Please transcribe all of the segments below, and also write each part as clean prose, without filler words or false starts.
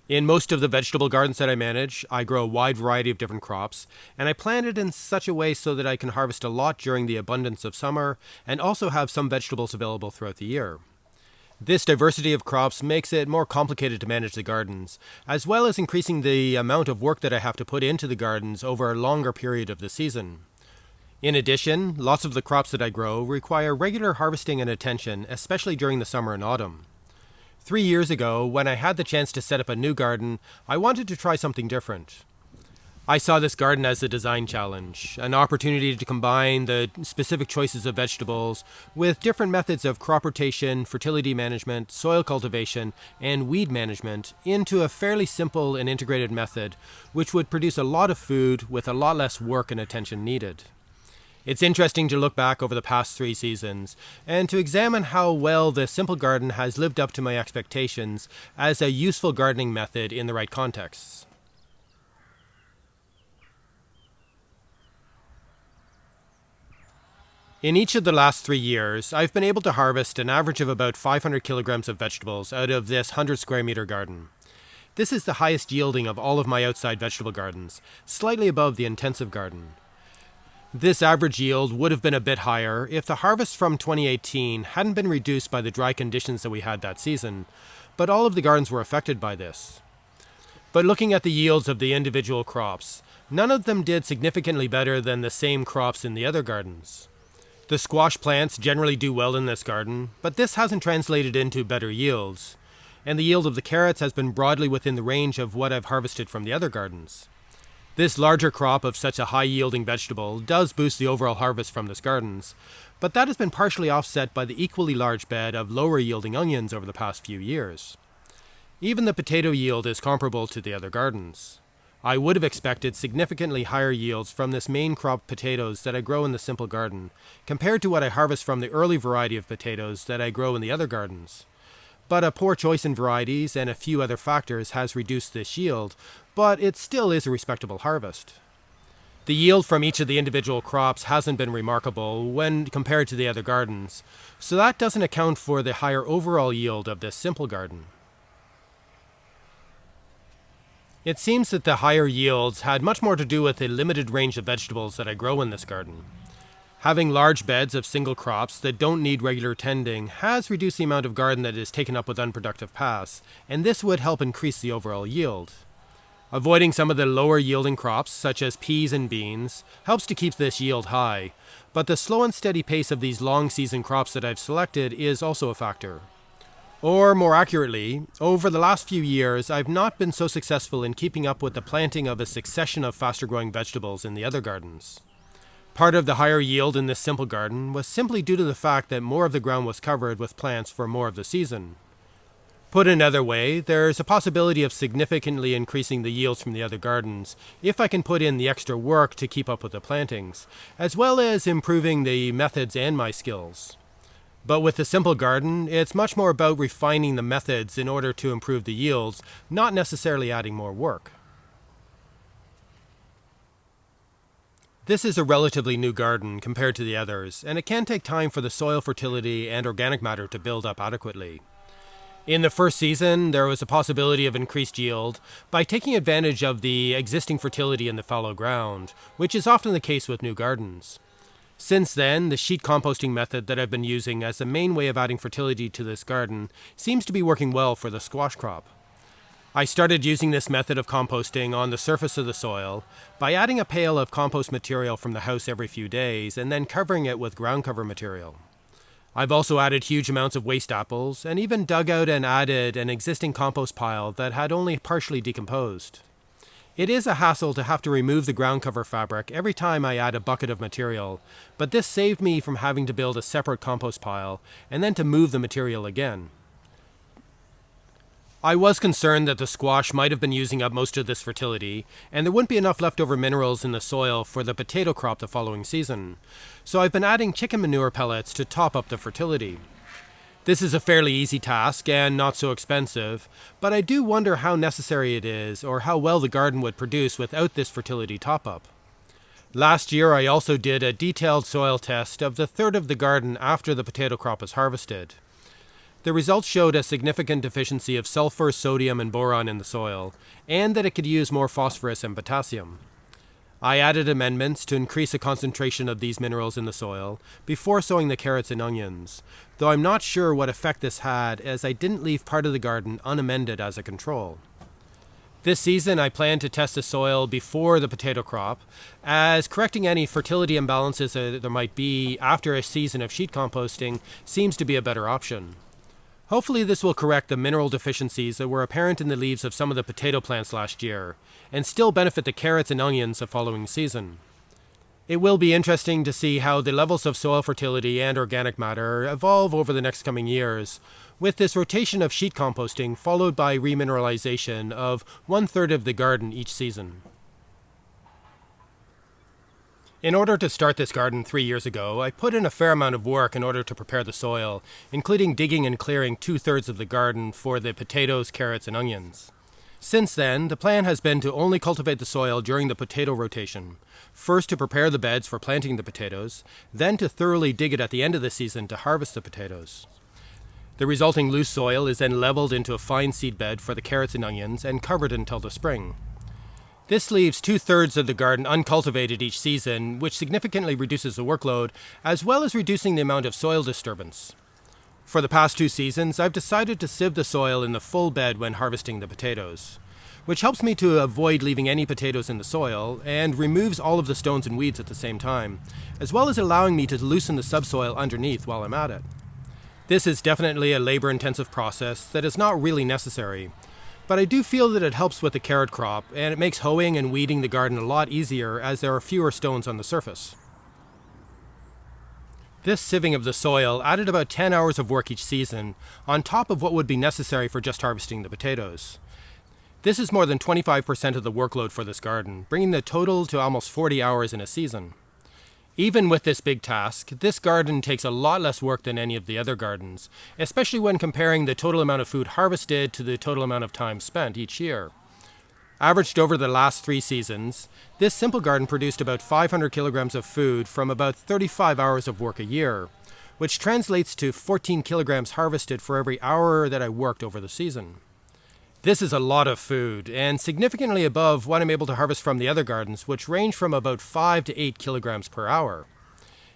In most of the vegetable gardens that I manage, I grow a wide variety of different crops, and I plant it in such a way so that I can harvest a lot during the abundance of summer and also have some vegetables available throughout the year. This diversity of crops makes it more complicated to manage the gardens, as well as increasing the amount of work that I have to put into the gardens over a longer period of the season. In addition, lots of the crops that I grow require regular harvesting and attention, especially during the summer and autumn. 3 years ago, when I had the chance to set up a new garden, I wanted to try something different. I saw this garden as a design challenge, an opportunity to combine the specific choices of vegetables with different methods of crop rotation, fertility management, soil cultivation, and weed management into a fairly simple and integrated method, which would produce a lot of food with a lot less work and attention needed. It's interesting to look back over the past 3 seasons and to examine how well this simple garden has lived up to my expectations as a useful gardening method in the right contexts. In each of the last 3 years, I've been able to harvest an average of about 500 kilograms of vegetables out of this 100 square meter garden. This is the highest yielding of all of my outside vegetable gardens, slightly above the intensive garden. This average yield would have been a bit higher if the harvest from 2018 hadn't been reduced by the dry conditions that we had that season, but all of the gardens were affected by this. But looking at the yields of the individual crops, none of them did significantly better than the same crops in the other gardens. The squash plants generally do well in this garden, but this hasn't translated into better yields, and the yield of the carrots has been broadly within the range of what I've harvested from the other gardens. This larger crop of such a high-yielding vegetable does boost the overall harvest from this gardens, but that has been partially offset by the equally large bed of lower-yielding onions over the past few years. Even the potato yield is comparable to the other gardens. I would have expected significantly higher yields from this main crop potatoes that I grow in the simple garden, compared to what I harvest from the early variety of potatoes that I grow in the other gardens. But a poor choice in varieties and a few other factors has reduced this yield, but it still is a respectable harvest. The yield from each of the individual crops hasn't been remarkable when compared to the other gardens, so that doesn't account for the higher overall yield of this simple garden. It seems that the higher yields had much more to do with the limited range of vegetables that I grow in this garden. Having large beds of single crops that don't need regular tending has reduced the amount of garden that is taken up with unproductive paths, and this would help increase the overall yield. Avoiding some of the lower yielding crops, such as peas and beans, helps to keep this yield high, but the slow and steady pace of these long season crops that I've selected is also a factor. Or more accurately, over the last few years, I've not been so successful in keeping up with the planting of a succession of faster growing vegetables in the other gardens. Part of the higher yield in this simple garden was simply due to the fact that more of the ground was covered with plants for more of the season. Put another way, there's a possibility of significantly increasing the yields from the other gardens if I can put in the extra work to keep up with the plantings, as well as improving the methods and my skills. But with the simple garden, it's much more about refining the methods in order to improve the yields, not necessarily adding more work. This is a relatively new garden compared to the others, and it can take time for the soil fertility and organic matter to build up adequately. In the first season, there was a possibility of increased yield by taking advantage of the existing fertility in the fallow ground, which is often the case with new gardens. Since then, the sheet composting method that I've been using as the main way of adding fertility to this garden seems to be working well for the squash crop. I started using this method of composting on the surface of the soil by adding a pail of compost material from the house every few days and then covering it with ground cover material. I've also added huge amounts of waste apples and even dug out and added an existing compost pile that had only partially decomposed. It is a hassle to have to remove the ground cover fabric every time I add a bucket of material, but this saved me from having to build a separate compost pile and then to move the material again. I was concerned that the squash might have been using up most of this fertility, and there wouldn't be enough leftover minerals in the soil for the potato crop the following season, so I've been adding chicken manure pellets to top up the fertility. This is a fairly easy task and not so expensive, but I do wonder how necessary it is or how well the garden would produce without this fertility top-up. Last year I also did a detailed soil test of the third of the garden after the potato crop was harvested. The results showed a significant deficiency of sulfur, sodium, and boron in the soil, and that it could use more phosphorus and potassium. I added amendments to increase the concentration of these minerals in the soil before sowing the carrots and onions, though I'm not sure what effect this had, as I didn't leave part of the garden unamended as a control. This season I plan to test the soil before the potato crop, as correcting any fertility imbalances that there might be after a season of sheet composting seems to be a better option. Hopefully this will correct the mineral deficiencies that were apparent in the leaves of some of the potato plants last year, and still benefit the carrots and onions the following season. It will be interesting to see how the levels of soil fertility and organic matter evolve over the next coming years, with this rotation of sheet composting followed by remineralization of 1/3 of the garden each season. In order to start this garden 3 years ago, I put in a fair amount of work in order to prepare the soil, including digging and clearing 2/3 of the garden for the potatoes, carrots, and onions. Since then, the plan has been to only cultivate the soil during the potato rotation, first to prepare the beds for planting the potatoes, then to thoroughly dig it at the end of the season to harvest the potatoes. The resulting loose soil is then leveled into a fine seed bed for the carrots and onions and covered until the spring. This leaves 2/3 of the garden uncultivated each season, which significantly reduces the workload, as well as reducing the amount of soil disturbance. For the past 2 seasons, I've decided to sieve the soil in the full bed when harvesting the potatoes, which helps me to avoid leaving any potatoes in the soil and removes all of the stones and weeds at the same time, as well as allowing me to loosen the subsoil underneath while I'm at it. This is definitely a labor-intensive process that is not really necessary, but I do feel that it helps with the carrot crop, and it makes hoeing and weeding the garden a lot easier as there are fewer stones on the surface. This sieving of the soil added about 10 hours of work each season, on top of what would be necessary for just harvesting the potatoes. This is more than 25% of the workload for this garden, bringing the total to almost 40 hours in a season. Even with this big task, this garden takes a lot less work than any of the other gardens, especially when comparing the total amount of food harvested to the total amount of time spent each year. Averaged over the last 3 seasons, this simple garden produced about 500 kilograms of food from about 35 hours of work a year, which translates to 14 kilograms harvested for every hour that I worked over the season. This is a lot of food, and significantly above what I'm able to harvest from the other gardens, which range from about 5 to 8 kilograms per hour.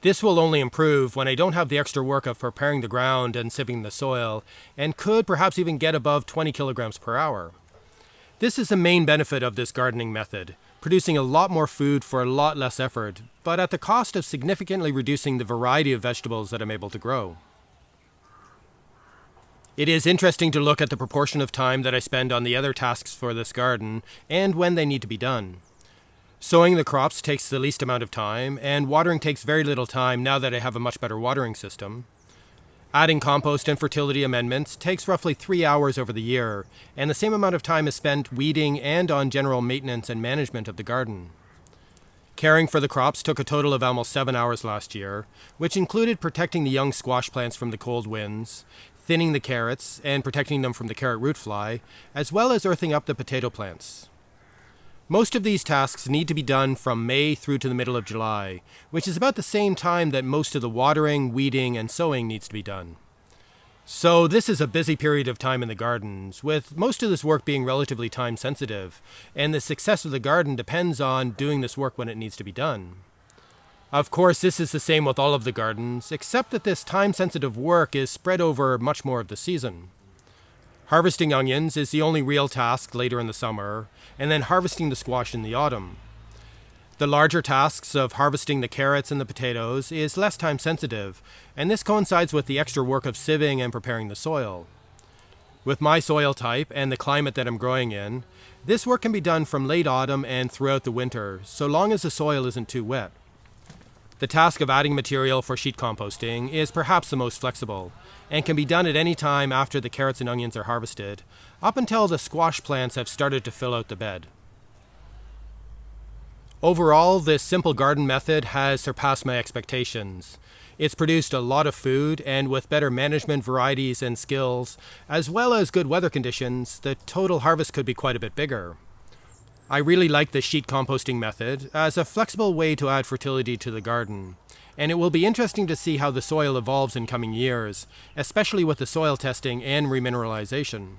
This will only improve when I don't have the extra work of preparing the ground and sieving the soil, and could perhaps even get above 20 kilograms per hour. This is the main benefit of this gardening method, producing a lot more food for a lot less effort, but at the cost of significantly reducing the variety of vegetables that I'm able to grow. It is interesting to look at the proportion of time that I spend on the other tasks for this garden and when they need to be done. Sowing the crops takes the least amount of time, and watering takes very little time now that I have a much better watering system. Adding compost and fertility amendments takes roughly 3 hours over the year, and the same amount of time is spent weeding and on general maintenance and management of the garden. Caring for the crops took a total of almost 7 hours last year, which included protecting the young squash plants from the cold winds, thinning the carrots and protecting them from the carrot root fly, as well as earthing up the potato plants. Most of these tasks need to be done from May through to the middle of July, which is about the same time that most of the watering, weeding, and sowing needs to be done. So this is a busy period of time in the gardens, with most of this work being relatively time sensitive, and the success of the garden depends on doing this work when it needs to be done. Of course, this is the same with all of the gardens, except that this time-sensitive work is spread over much more of the season. Harvesting onions is the only real task later in the summer, and then harvesting the squash in the autumn. The larger tasks of harvesting the carrots and the potatoes is less time-sensitive, and this coincides with the extra work of sieving and preparing the soil. With my soil type and the climate that I'm growing in, this work can be done from late autumn and throughout the winter, so long as the soil isn't too wet. The task of adding material for sheet composting is perhaps the most flexible, and can be done at any time after the carrots and onions are harvested, up until the squash plants have started to fill out the bed. Overall, this simple garden method has surpassed my expectations. It's produced a lot of food, and with better management varieties and skills, as well as good weather conditions, the total harvest could be quite a bit bigger. I really like the sheet composting method as a flexible way to add fertility to the garden, and it will be interesting to see how the soil evolves in coming years, especially with the soil testing and remineralization.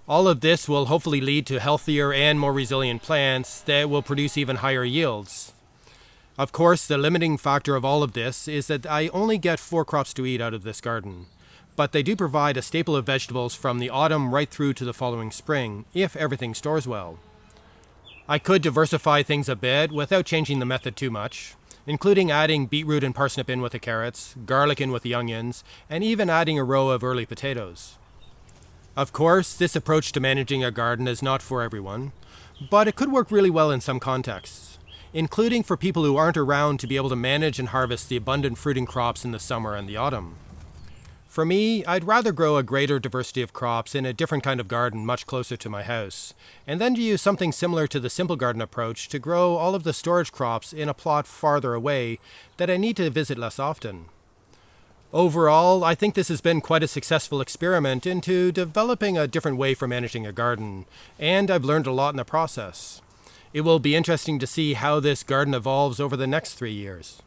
All of this will hopefully lead to healthier and more resilient plants that will produce even higher yields. Of course, the limiting factor of all of this is that I only get 4 crops to eat out of this garden, but they do provide a staple of vegetables from the autumn right through to the following spring, if everything stores well. I could diversify things a bit without changing the method too much, including adding beetroot and parsnip in with the carrots, garlic in with the onions, and even adding a row of early potatoes. Of course, this approach to managing a garden is not for everyone, but it could work really well in some contexts, including for people who aren't around to be able to manage and harvest the abundant fruiting crops in the summer and the autumn. For me, I'd rather grow a greater diversity of crops in a different kind of garden much closer to my house, and then to use something similar to the simple garden approach to grow all of the storage crops in a plot farther away that I need to visit less often. Overall, I think this has been quite a successful experiment into developing a different way for managing a garden, and I've learned a lot in the process. It will be interesting to see how this garden evolves over the next 3 years.